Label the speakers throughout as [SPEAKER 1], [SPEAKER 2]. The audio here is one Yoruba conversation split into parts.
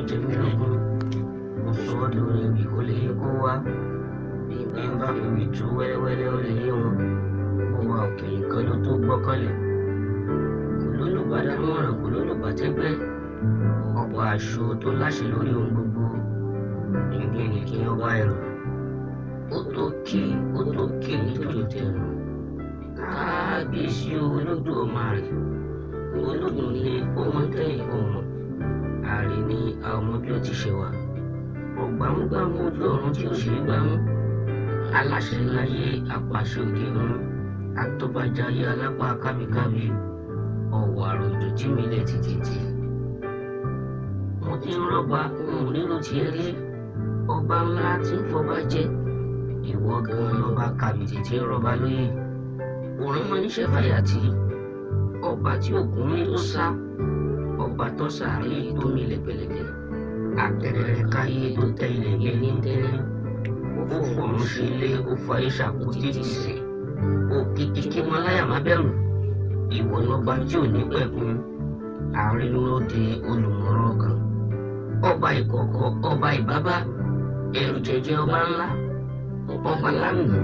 [SPEAKER 1] jẹ mí lógún, mo sọ ọ́ lórí ìwé kó lè yé kó wá. Bí n bá fi wí tu wẹ́lẹ́wẹ́lẹ́ ó lè yé wọn. Mo wà òkèèrè kan ló tó gbọ́kànlé. Kò lólùbádámọ̀ràn, kò lólùbátẹ́gbẹ́. Ọ̀pọ̀ aṣọ tó láṣẹ lórí ohun gbogbo. Ìgbìnì kí n wá ẹrù. Ó tó kí nítorí tẹ̀rù. Kábíyèsí Olódùmarè. Olódùn ni ó mọ tẹ́yìn ọmọ. Ààrẹ ni àwọn ọmọ bí ó ti ṣe wà. Ọ̀gbámúgbámú ojú ọ̀run tí ó ṣe é gbámú. Aláṣẹ láyé apàṣẹ òde ọ̀run. Atọ́bajayé alápá kábíkábí. Ọ̀wọ̀ àròjò tí mi lẹ̀ títí. Mo ti ń rọ́bà ohun nínú tiẹ̀ rí. Ọba ńlá tí ń fọba jẹ. Ìwọ gan lọba kàbìtì tí ń rọ́bà lóyè. Òrùn mọ níṣẹ́ fàyàtì. Ọba tí ògún rí tó sá. Ọba tó sàárè tó mi lẹ̀pẹ̀lẹ̀pẹ̀. Àtẹ̀rẹ̀rẹ̀ káyé tó tẹ ilẹ̀ yẹn ní tẹ́lẹ̀. Ó fọ̀run ṣe ilé ó fayé ṣàpótí ti sẹ̀. Òkìkí kí wọn láyà má bẹ̀rù. Ìwọ lọba tí ò ní pẹ̀kun. Àárín ló de olùmọ̀ràn kan. Ọba ìkọ̀kọ̀, ọba ìbábá. Ẹrù jẹjẹ ọba ńlá. Ọba lánàá,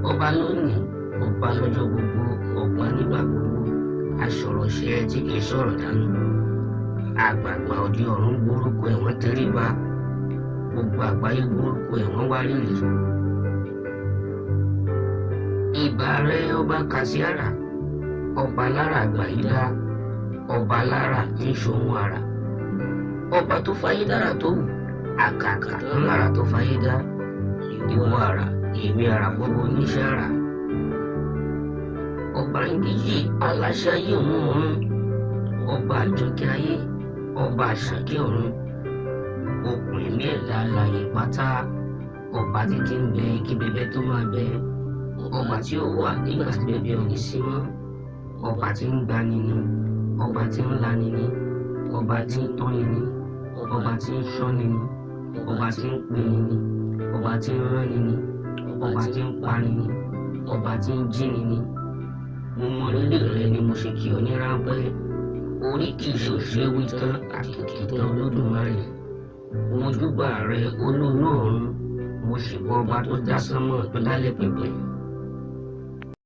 [SPEAKER 1] ọba lónìí, ọba lọ́jọ́ gbogbo, ọba nígbà gbogbo. Aṣọ̀rọ̀ṣẹ́ tí kì í sọ̀rọ̀ dànù. Àgbààgbà òde ọ̀run gbórúkọ ẹ̀wọ̀n tẹríba. Gbogbo àgbáyé gbórúkọ ẹ̀wọ̀n wá rírì. Ìbà rẹ ọba Kàsíárà. Ọba lára àgbàyídá. Ọba lára tí ń ṣohun àrà. Ọba tó fayé dára tó wù. Àkàkà tán lára tó fayé dá. Ìwọ àrà, èmi àrà gbogbo oníṣẹ́ àrà. Ọba Ngíyì aláṣẹ ayé òun ọ̀run. Ọba àjọkẹ́ ayé. Ọba àṣàkẹ́ ọ̀run. Okùn ẹ̀mí ẹ̀dá alààyè pátá. Ọba tí kì í bẹ kí bẹbẹ tó máa bẹ. Ọba tí ó wà nígbà tí bẹbẹ ò ní sí mọ́. Ọba tí ń gbani ni. Ọba tí ń lani ni. Ọba tí ń tọ́ni ni. Ọba tí ń ṣọ́ni ni. Ọba tí ń peni ni. Ọba tí ń ránni ni. Ọba tí ń pani ni. Ọba tí ń jíni ni. Mo mọ rírì rẹ ni mo ṣe kí ọ ní ráńpẹ́. Orí kì í ṣòṣe wí tán àkìkì tán Olódùmarè. Mo júbà rẹ olóòórùn ọ̀run. Mo ṣèbọ ọba tó dá sánmọ̀ tó dálẹ̀ pẹ̀pẹ̀.